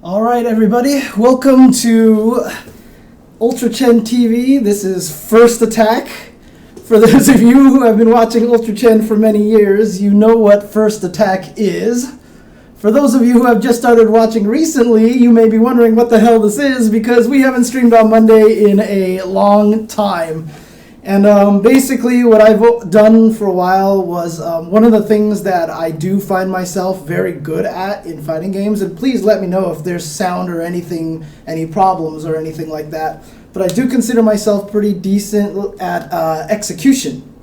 All right, everybody, welcome to UltraChenTV. This is First Attack. For those of you who have been watching UltraChen for many years, you know what First Attack is. For those of you who have just started watching recently, you may be wondering what the hell this is because we haven't streamed on Monday in a long time. And basically what I've done for a while was one of the things that I do find myself very good at in fighting games, and please let me know if there's sound or anything, any problems or anything like that, but I do consider myself pretty decent at execution.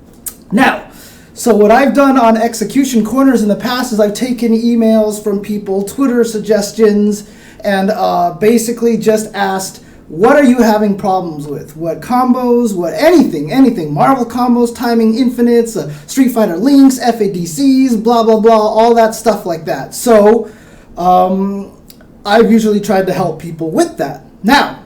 Now, so what I've done on execution corners in the past is I've taken emails from people, Twitter suggestions, and basically just asked, what are you having problems with? What combos? What anything. Marvel combos, timing infinites, Street Fighter links, FADCs, blah, blah, blah, all that stuff like that. So I've usually tried to help people with that. Now,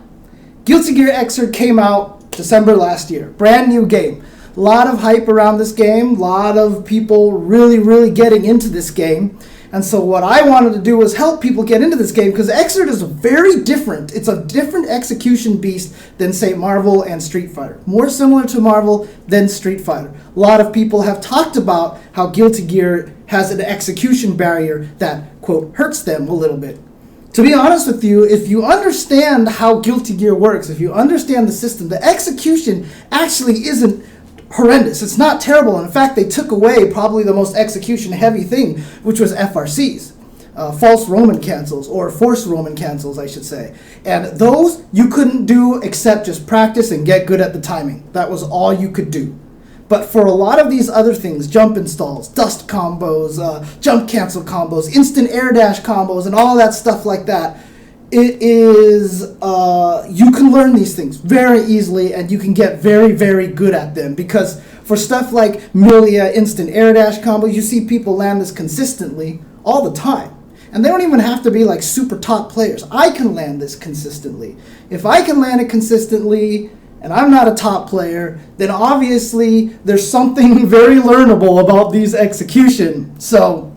Guilty Gear Xrd came out December last year. Brand new game. A lot of hype around this game. A lot of people really getting into this game. And so what I wanted to do was help people get into this game because Xrd is very different. It's a different execution beast than, say, Marvel and Street Fighter. More similar to Marvel than Street Fighter. A lot of people have talked about how Guilty Gear has an execution barrier that, quote, hurts them a little bit. To be honest with you, if you understand how Guilty Gear works, if you understand the system, the execution actually isn't horrendous. It's not terrible. In fact, they took away probably the most execution-heavy thing, which was FRCs, false Roman cancels, or forced Roman cancels, I should say. And those you couldn't do except just practice and get good at the timing. That was all you could do. But for a lot of these other things, jump installs, dust combos, jump cancel combos, instant air dash combos, and all that stuff like that, it is, you can learn these things very easily and you can get very good at them because for stuff like Milia instant air dash combo, you see people land this consistently all the time. And they don't even have to be like super top players. I can land this consistently. If I can land it consistently and I'm not a top player, then obviously there's something very learnable about these execution. So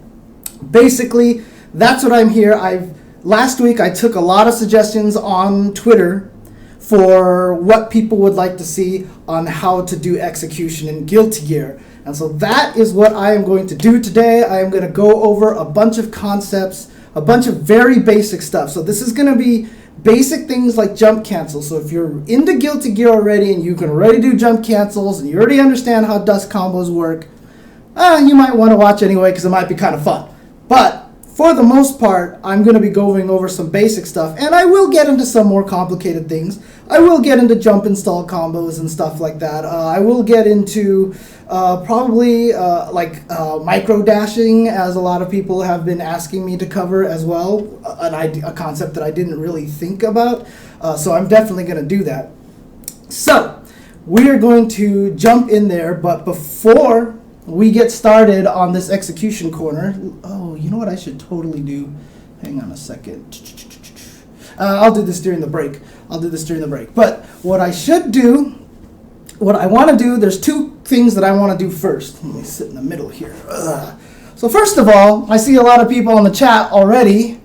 basically, that's what I'm here. Last week, I took a lot of suggestions on Twitter for what people would like to see on how to do execution in Guilty Gear. And so that is what I am going to do today. I am going to go over a bunch of concepts, a bunch of very basic stuff. So this is going to be basic things like jump cancels. So if you're into Guilty Gear already and you can already do jump cancels and you already understand how dust combos work, you might want to watch anyway because it might be kind of fun. But for the most part, I'm going to be going over some basic stuff, and I will get into some more complicated things. I will get into jump install combos and stuff like that. I will get into probably micro dashing, as a lot of people have been asking me to cover as well, a concept that I didn't really think about. So I'm definitely going to do that. So we are going to jump in there, but before we get started on this execution corner. Oh, you know what I should totally do? Hang on a second. I'll do this during the break. But what I should do, what I want to do, there's two things that I want to do first. Let me sit in the middle here. So first of all, I see a lot of people in the chat already.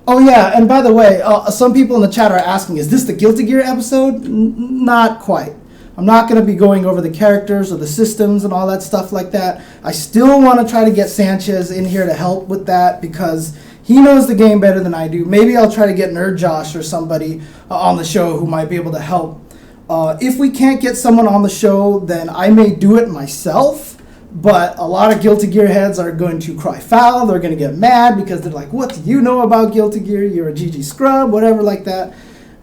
Oh yeah, and by the way, some people in the chat are asking, is this the Guilty Gear episode? Not quite. I'm not going to be going over the characters or the systems and all that stuff like that. I still want to try to get Sanchez in here to help with that because he knows the game better than I do. Maybe I'll try to get Nerd Josh or somebody on the show who might be able to help. If we can't get someone on the show, then I may do it myself. But a lot of Guilty Gear heads are going to cry foul. They're going to get mad because they're like, what do you know about Guilty Gear? You're a GG scrub, whatever like that.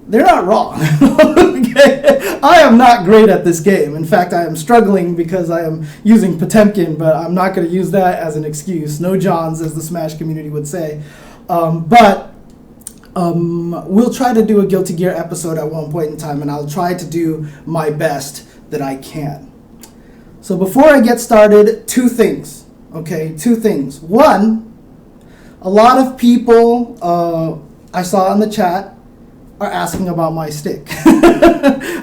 They're not wrong. Okay? I am not great at this game. In fact, I am struggling because I am using Potemkin, but I'm not going to use that as an excuse. No Johns, as the Smash community would say. But we'll try to do a Guilty Gear episode at one point in time, and I'll try to do my best that I can. So before I get started, two things. Okay, two things. One, a lot of people I saw in the chat are asking about my stick,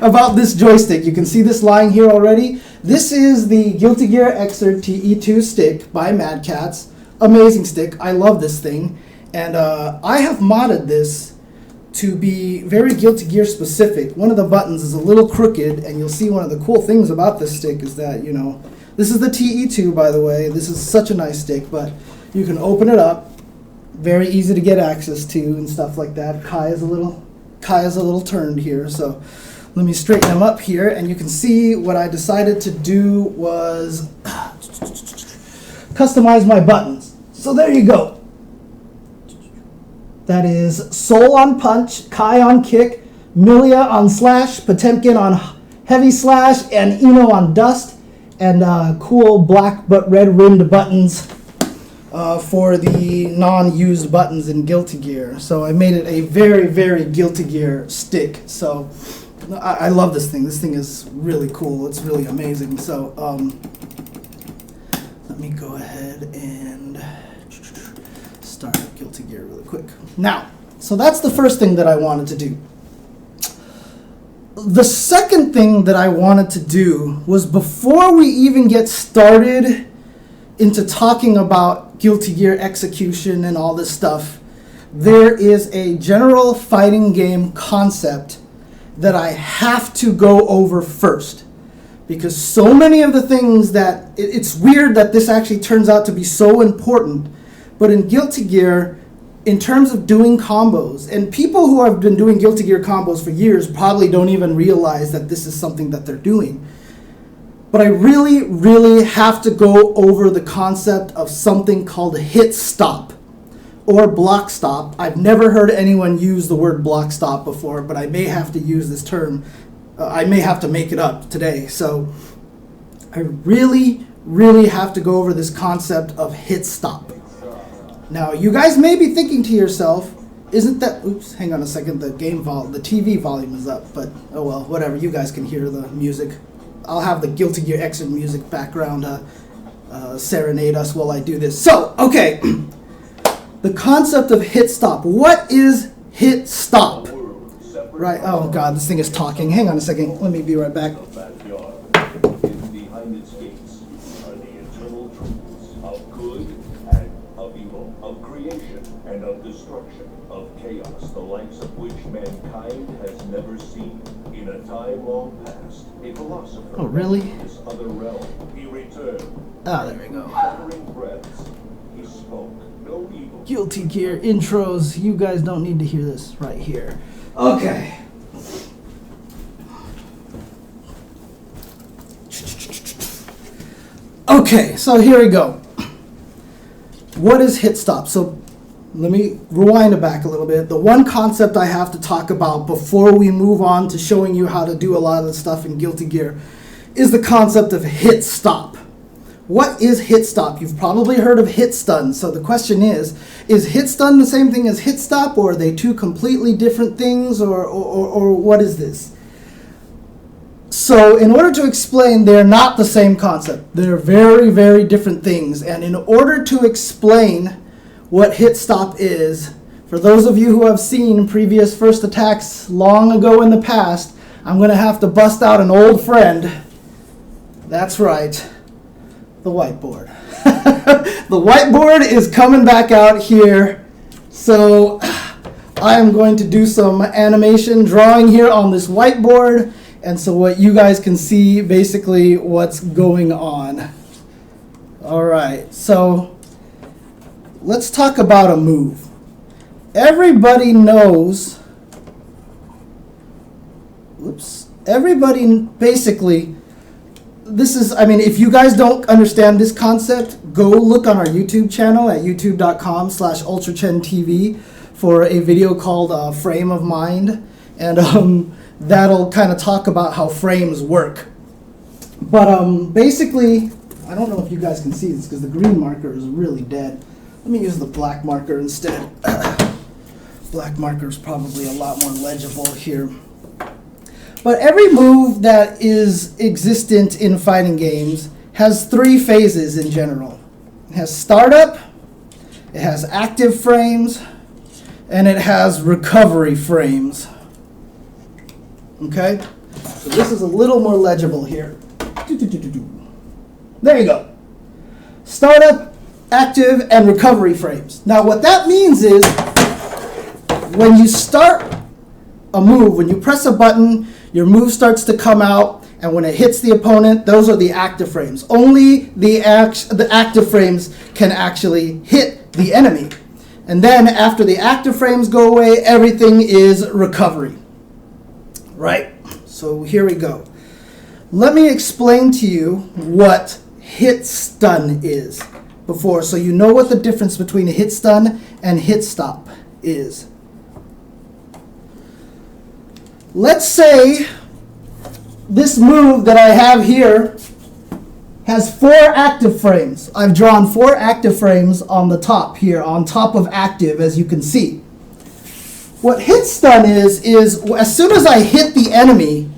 about this joystick. You can see this lying here already. This is the Guilty Gear Xrd TE2 stick by Mad Catz. Amazing stick. I love this thing. And I have modded this to be very Guilty Gear specific. One of the buttons is a little crooked, and you'll see one of the cool things about this stick is that, you know, this is the TE2, by the way. This is such a nice stick, but you can open it up. Very easy to get access to and stuff like that. Kai is a little turned here, so let me straighten him up here, and you can see what I decided to do was customize my buttons. So there you go. That is Soul on punch, Kai on kick, Milia on slash, Potemkin on heavy slash, and Eno on dust, and cool black but red rimmed buttons for the non-used buttons in Guilty Gear. So I made it a very, very Guilty Gear stick. So I love this thing. This thing is really cool. It's really amazing. So let me go ahead and start Guilty Gear really quick. Now, so that's the first thing that I wanted to do. The second thing that I wanted to do was, before we even get started into talking about Guilty Gear execution and all this stuff, there is a general fighting game concept that I have to go over first. Because so many of the things that, it's weird that this actually turns out to be so important, but in Guilty Gear, in terms of doing combos, and people who have been doing Guilty Gear combos for years probably don't even realize that this is something that they're doing. But I really, really have to go over the concept of something called hit stop or block stop. I've never heard anyone use the word block stop before, but I may have to use this term. I may have to make it up today. So I really, really have to go over this concept of hit stop. Now, you guys may be thinking to yourself, isn't that, oops, hang on a second, the TV volume is up, but oh well, whatever, you guys can hear the music. I'll have the Guilty Gear Xrd music background serenade us while I do this. So, okay, the concept of hit stop. What is hit stop? Right, oh god, this thing is talking. Hang on a second, let me be right back. Behind its gates are the internal truths of good and of evil, of creation and of destruction, of chaos, the likes of which mankind has never seen. In a time long past, a philosopher, oh really? This other realm, he returned. Ah, there we go. Uttering breaths, he spoke no evil. Guilty Gear intros. You guys don't need to hear this right here. Okay. Okay, so here we go. What is hit stop? So let me rewind it back a little bit. The one concept I have to talk about before we move on to showing you how to do a lot of the stuff in Guilty Gear is the concept of hit stop. What is hit stop? You've probably heard of hit stun. So the question is hit stun the same thing as hit stop, or are they two completely different things, or what is this? So in order to explain, they're not the same concept. They're very, very different things. And in order to explain what hit stop is, for those of you who have seen previous first attacks long ago in the past, I'm going to have to bust out an old friend. That's right, the whiteboard. The whiteboard is coming back out here. So I am going to do some animation drawing here on this whiteboard. And so what you guys can see basically what's going on. All right, so let's talk about a move. Everybody knows, everybody basically, this is, I mean, if you guys don't understand this concept, go look on our YouTube channel at youtube.com/UltraChenTV for a video called Frame of Mind. And that'll kind of talk about how frames work. But basically, I don't know if you guys can see this because the green marker is really dead. Let me use the black marker instead. Black marker is probably a lot more legible here. But every move that is existent in fighting games has three phases in general. It has startup, it has active frames, and it has recovery frames. Okay? So this is a little more legible here. There you go. Startup active and recovery frames. Now what that means is when you start a move, when you press a button, your move starts to come out, and when it hits the opponent, those are the active frames. Only the active frames can actually hit the enemy. And then after the active frames go away, everything is recovery. Right? So here we go. Let me explain to you what hit stun is before, so you know what the difference between a hit stun and hit stop is. Let's say this move that I have here has 4 active frames. I've drawn 4 active frames on the top here, on top of active, as you can see. What hit stun is as soon as I hit the enemy,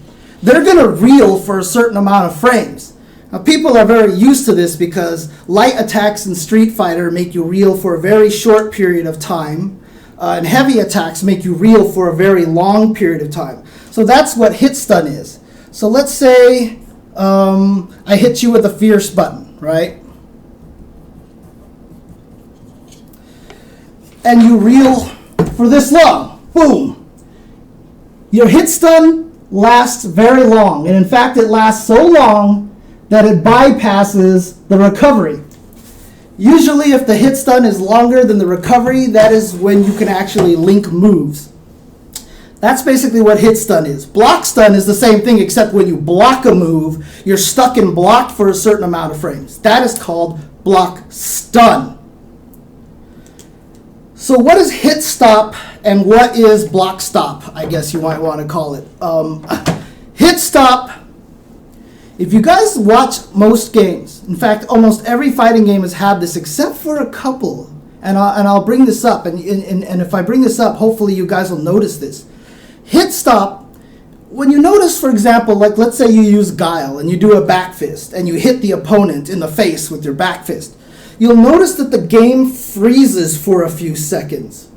they're going to reel for a certain amount of frames. Now, people are very used to this because light attacks in Street Fighter make you reel for a very short period of time, and heavy attacks make you reel for a very long period of time. So that's what hit stun is. So let's say I hit you with a fierce button, right? And you reel for this long. Boom. Your hit stun lasts very long. And in fact, it lasts so long that it bypasses the recovery. Usually if the hit stun is longer than the recovery, that is when you can actually link moves. That's basically what hit stun is. Block stun is the same thing, except when you block a move, you're stuck in block for a certain amount of frames. That is called block stun. So what is hit stop and what is block stop, I guess you might want to call it. Hit stop, if you guys watch most games, in fact almost every fighting game has had this except for a couple, and I'll bring this up, and if I bring this up, hopefully you guys will notice this. Hit stop, when you notice, for example, like let's say you use Guile and you do a back fist and you hit the opponent in the face with your back fist, you'll notice that the game freezes for a few seconds.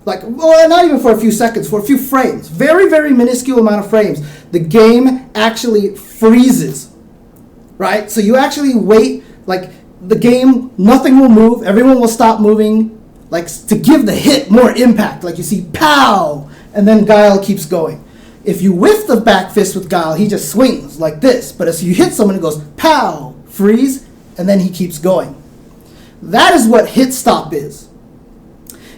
Like, well, not even for a few seconds, for a few frames. Very, very minuscule amount of frames. The game actually freezes, right? So you actually wait, like the game, nothing will move, everyone will stop moving, like to give the hit more impact. Like you see, pow! And then Guile keeps going. If you whiff the back fist with Guile, he just swings like this. But as you hit someone, it goes pow, freeze, and then he keeps going. That is what hit stop is.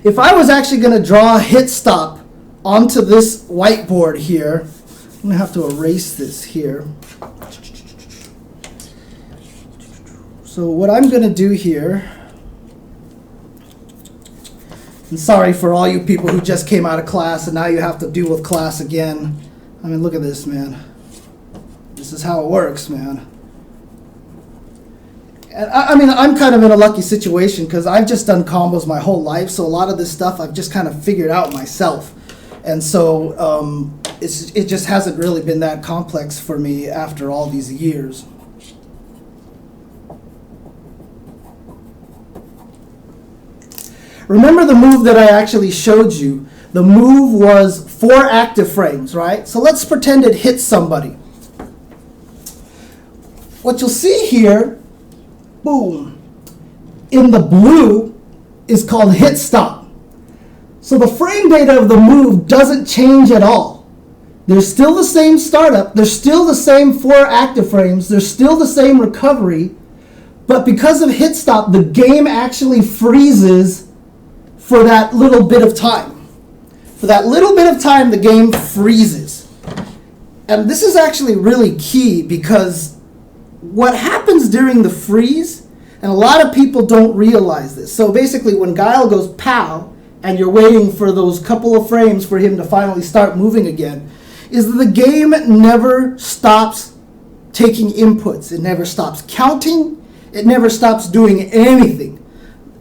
If I was actually going to draw a hit stop onto this whiteboard here, I'm going to have to erase this here. So what I'm going to do here, and sorry for all you people who just came out of class and now you have to deal with class again. I mean, look at this, man. This is how it works, man. And I mean, I'm kind of in a lucky situation because I've just done combos my whole life, so a lot of this stuff I've just kind of figured out myself. And so it just hasn't really been that complex for me after all these years. Remember the move that I actually showed you? The move was 4 active frames, right? So let's pretend it hits somebody. What you'll see here, boom, in the blue is called hit stop. So the frame data of the move doesn't change at all. There's still the same startup, there's still the same 4 active frames, there's still the same recovery, but because of hit stop, the game actually freezes for that little bit of time. For that little bit of time, the game freezes. And this is actually really key because what happens during the freeze, and a lot of people don't realize this. So basically when Guile goes pow, and you're waiting for those couple of frames for him to finally start moving again, is that the game never stops taking inputs. It never stops counting. It never stops doing anything.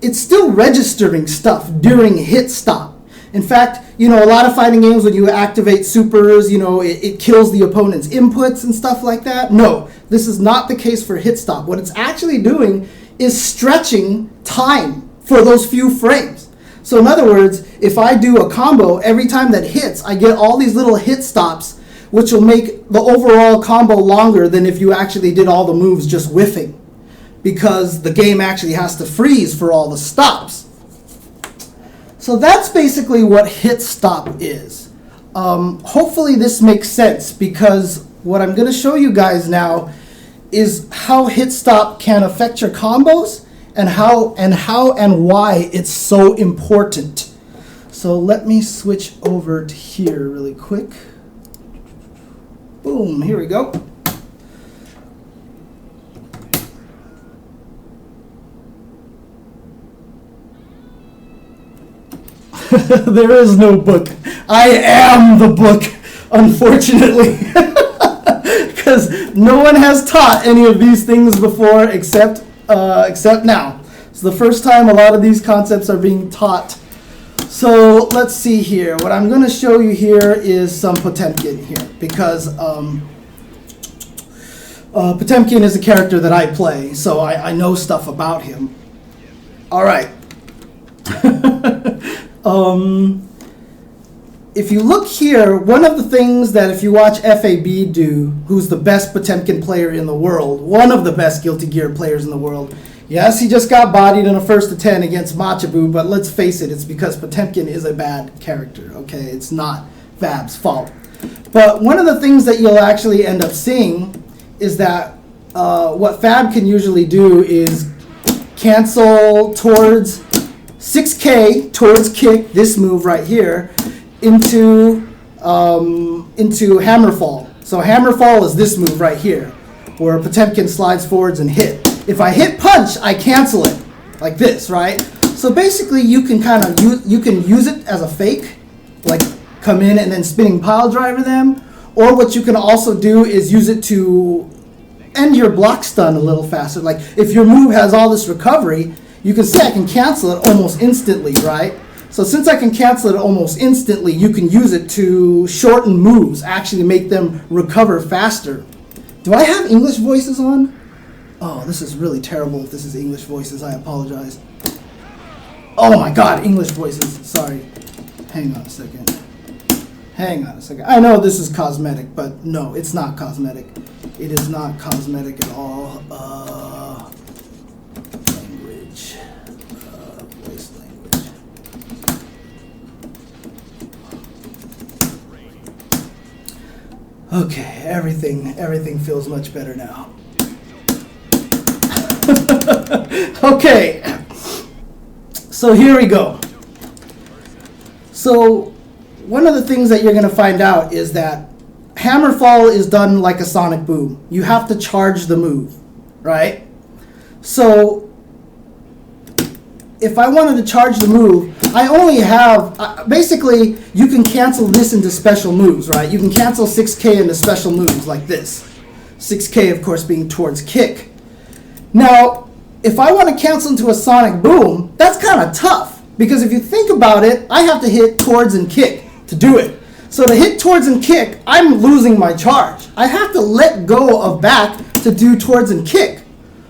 It's still registering stuff during hit stop. In fact, you know, a lot of fighting games, when you activate supers, you know, it kills the opponent's inputs and stuff like that. No, this is not the case for hit stop. What it's actually doing is stretching time for those few frames. So in other words, if I do a combo, every time that hits, I get all these little hit stops, which will make the overall combo longer than if you actually did all the moves just whiffing. because the game actually has to freeze for all the stops. So that's basically what hit stop is. Hopefully this makes sense, because what I'm going to show you guys now is how hit stop can affect your combos and how and why it's so important. So let me switch over to here really quick. Boom, here we go. There is no book. I am the book, unfortunately. Because no one has taught any of these things before except now. It's the first time a lot of these concepts are being taught. So let's see here. What I'm going to show you here is some Potemkin here, because Potemkin is a character that I play, so I know stuff about him. All right. If you look here, one of the things that if you watch FAB do, who's the best Potemkin player in the world, one of the best Guilty Gear players in the world, yes, he just got bodied in a 1st to 10 against Machabu, but let's face it, it's because Potemkin is a bad character, okay? It's not Fab's fault. But one of the things that you'll actually end up seeing is that what Fab can usually do is cancel towards 6K, towards kick, this move right here, into Hammerfall. So Hammerfall is this move right here, where Potemkin slides forwards and hit. If I hit punch, I cancel it, like this, right? So basically you can you can use it as a fake, like come in and then spinning pile driver them, or what you can also do is use it to end your block stun a little faster. Like if your move has all this recovery, you can see I can cancel it almost instantly, right? So since I can cancel it almost instantly, you can use it to shorten moves, actually make them recover faster. Do I have English voices on? Oh, this is really terrible if this is English voices. I apologize. Oh my God, English voices. Sorry. Hang on a second. Hang on a second. I know this is cosmetic, but no, it's not cosmetic. It is not cosmetic at all. Language. Voice language. Okay, everything feels much better now. Okay, so here we go. So one of the things that you're going to find out is that Hammerfall is done like a sonic boom. You have to charge the move, right? So if I wanted to charge the move, I only have, basically you can cancel this into special moves, right? You can cancel 6K into special moves like this. 6K of course being towards kick. Now, if I want to cancel into a sonic boom, that's kind of tough, because if you think about it, I have to hit towards and kick to do it. So to hit towards and kick, I'm losing my charge. I have to let go of back to do towards and kick.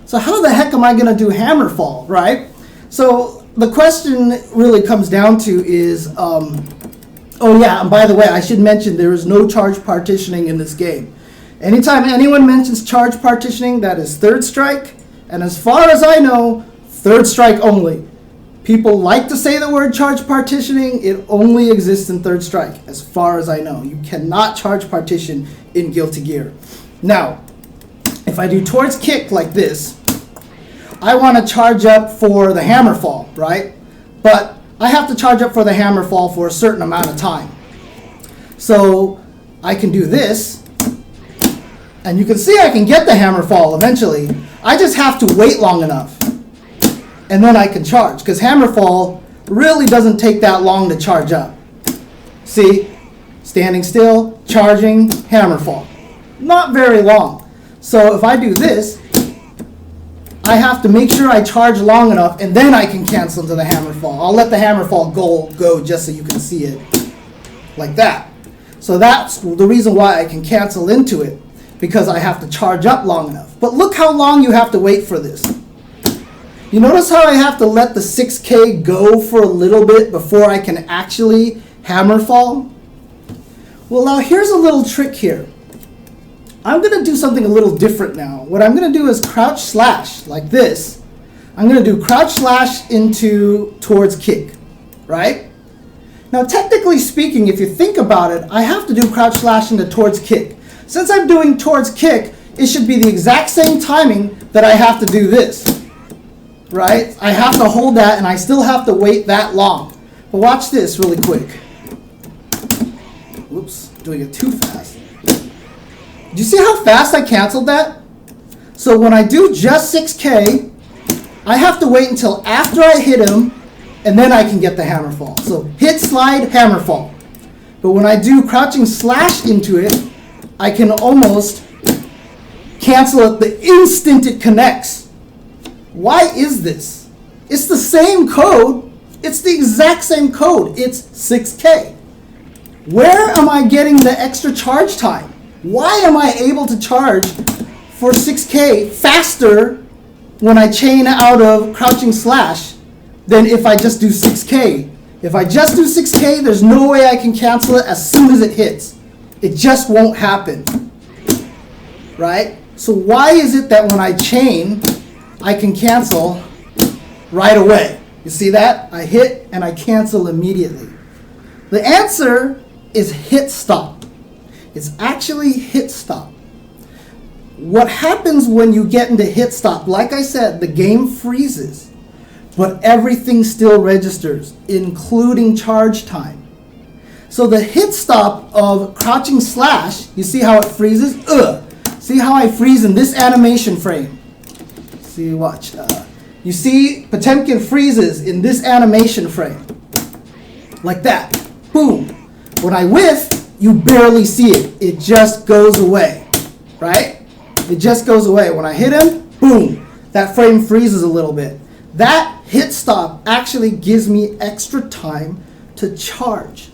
So how the heck am I going to do Hammerfall, right? So the question really comes down to is, oh yeah, and by the way, I should mention there is no charge partitioning in this game. Anytime anyone mentions charge partitioning, that is third strike. And as far as I know, third strike only. People like to say the word charge partitioning. It only exists in third strike, as far as I know. You cannot charge partition in Guilty Gear. Now, if I do towards kick like this, I want to charge up for the Hammerfall, right? But I have to charge up for the Hammerfall for a certain amount of time. So I can do this, and you can see I can get the Hammerfall eventually. I just have to wait long enough, and then I can charge, because Hammerfall really doesn't take that long to charge up. See? Standing still, charging, Hammerfall. Not very long. So if I do this, I have to make sure I charge long enough, and then I can cancel into the Hammerfall. I'll let the Hammerfall go just so you can see it. Like that. So that's the reason why I can cancel into it, because I have to charge up long enough. But look how long you have to wait for this. You notice how I have to let the 6K go for a little bit before I can actually Hammerfall? Well, now here's a little trick here. I'm going to do something a little different now. What I'm going to do is crouch slash like this. I'm going to do crouch slash into towards kick, right? Now, technically speaking, if you think about it, I have to do crouch slash into towards kick. Since I'm doing towards kick, it should be the exact same timing that I have to do this, right? I have to hold that and I still have to wait that long. But watch this really quick. Whoops, doing it too fast. Do you see how fast I canceled that? So when I do just 6K, I have to wait until after I hit him and then I can get the hammer fall. So hit, slide, hammer fall. But when I do crouching slash into it, I can almost cancel it the instant it connects. Why is this? It's the same code. It's the exact same code. It's 6K. Where am I getting the extra charge time? Why am I able to charge for 6K faster when I chain out of crouching slash than if I just do 6K? If I just do 6K, there's no way I can cancel it as soon as it hits. It just won't happen, right? So why is it that when I chain, I can cancel right away? You see that? I hit and I cancel immediately. The answer is hit stop. It's actually hit stop. What happens when you get into hit stop? Like I said, the game freezes, but everything still registers, including charge time. So the hit stop of crouching slash, you see how it freezes? See how I freeze in this animation frame? See, watch. You see Potemkin freezes in this animation frame. Like that. Boom. When I whiff, you barely see it. It just goes away. Right? It just goes away. When I hit him, boom. That frame freezes a little bit. That hit stop actually gives me extra time to charge.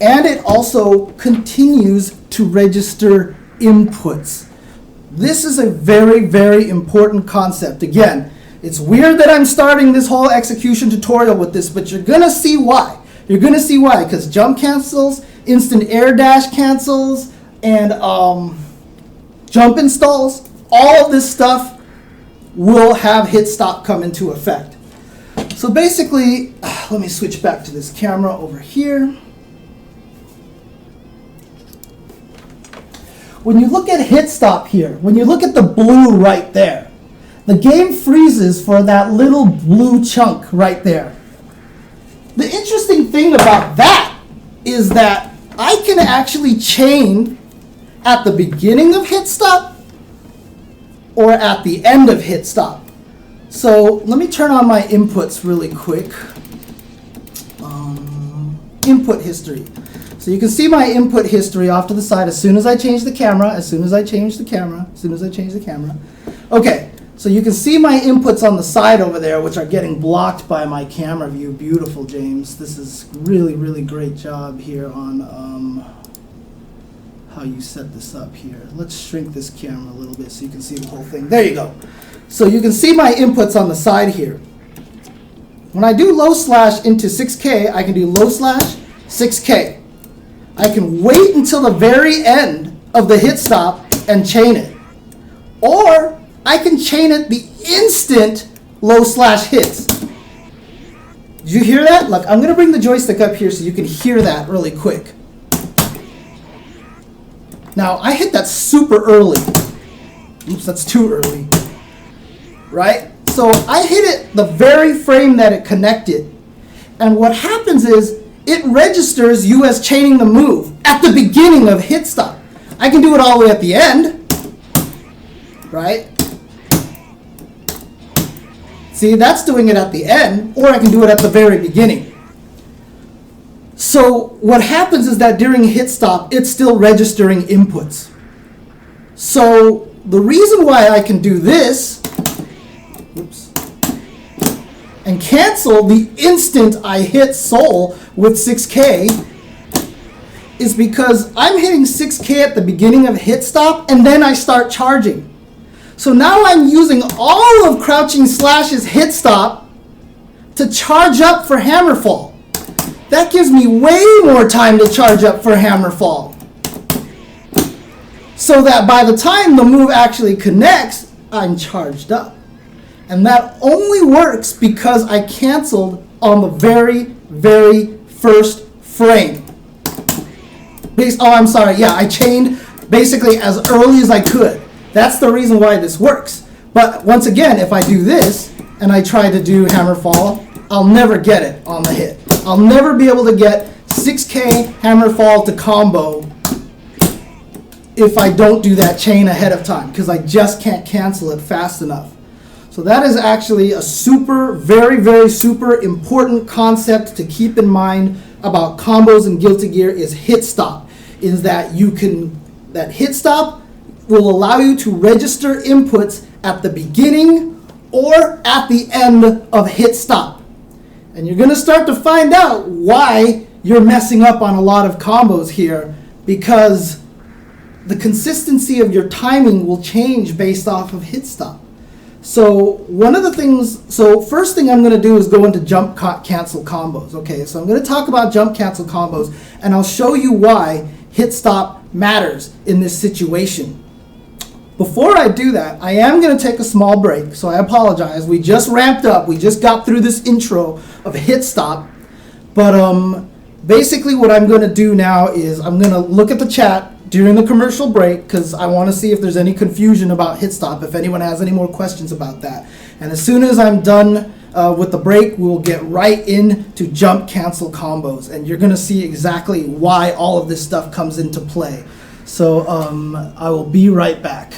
And it also continues to register inputs. This is a very, very important concept. Again, it's weird that I'm starting this whole execution tutorial with this, but you're going to see why. You're going to see why, because jump cancels, instant air dash cancels, and jump installs, all of this stuff will have hit stop come into effect. So basically, let me switch back to this camera over here. When you look at hit stop here, when you look at the blue right there, the game freezes for that little blue chunk right there. The interesting thing about that is that I can actually chain at the beginning of hit stop or at the end of hit stop. So let me turn on my inputs really quick. Input history. So you can see my input history off to the side as soon as I change the camera, as soon as I change the camera, as soon as I change the camera. Okay, so you can see my inputs on the side over there, which are getting blocked by my camera view. Beautiful, James. This is really, really great job here on how you set this up here. Let's shrink this camera a little bit so you can see the whole thing. There you go. So you can see my inputs on the side here. When I do low slash into 6K, I can do low slash 6K. I can wait until the very end of the hit stop and chain it. Or I can chain it the instant low slash hits. Did you hear that? Look, I'm going to bring the joystick up here so you can hear that really quick. Now, I hit that super early. Oops, that's too early. Right? So I hit it the very frame that it connected. And what happens is, it registers you as chaining the move at the beginning of hit stop. I can do it all the way at the end, right? See, that's doing it at the end, or I can do it at the very beginning. So what happens is that during hit stop, it's still registering inputs. So the reason why I can do this, oops, and cancel the instant I hit soul with 6K is because I'm hitting 6K at the beginning of hit stop and then I start charging. So now I'm using all of crouching slash's hit stop to charge up for hammer fall. That gives me way more time to charge up for hammer fall. so that by the time the move actually connects, I'm charged up. And that only works because I canceled on the very, very first frame. I chained basically as early as I could. That's the reason why this works. But once again, if I do this and I try to do hammer fall, I'll never get it on the hit. I'll never be able to get 6K hammer fall to combo if I don't do that chain ahead of time, because I just can't cancel it fast enough. So that is actually a very, very super important concept to keep in mind about combos in Guilty Gear is hit stop. Is that that hit stop will allow you to register inputs at the beginning or at the end of hit stop. And you're going to start to find out why you're messing up on a lot of combos here, because the consistency of your timing will change based off of hit stop. So first thing I'm going to do is go into jump cancel combos. Okay, so I'm going to talk about jump cancel combos, and I'll show you why hit stop matters in this situation. Before I do that, I am going to take a small break, so I apologize. We just ramped up. We just got through this intro of hit stop. But basically what I'm going to do now is I'm going to look at the chat during the commercial break, because I want to see if there's any confusion about hit stop, if anyone has any more questions about that. And as soon as I'm done with the break, we'll get right into jump cancel combos, and you're going to see exactly why all of this stuff comes into play. So I will be right back.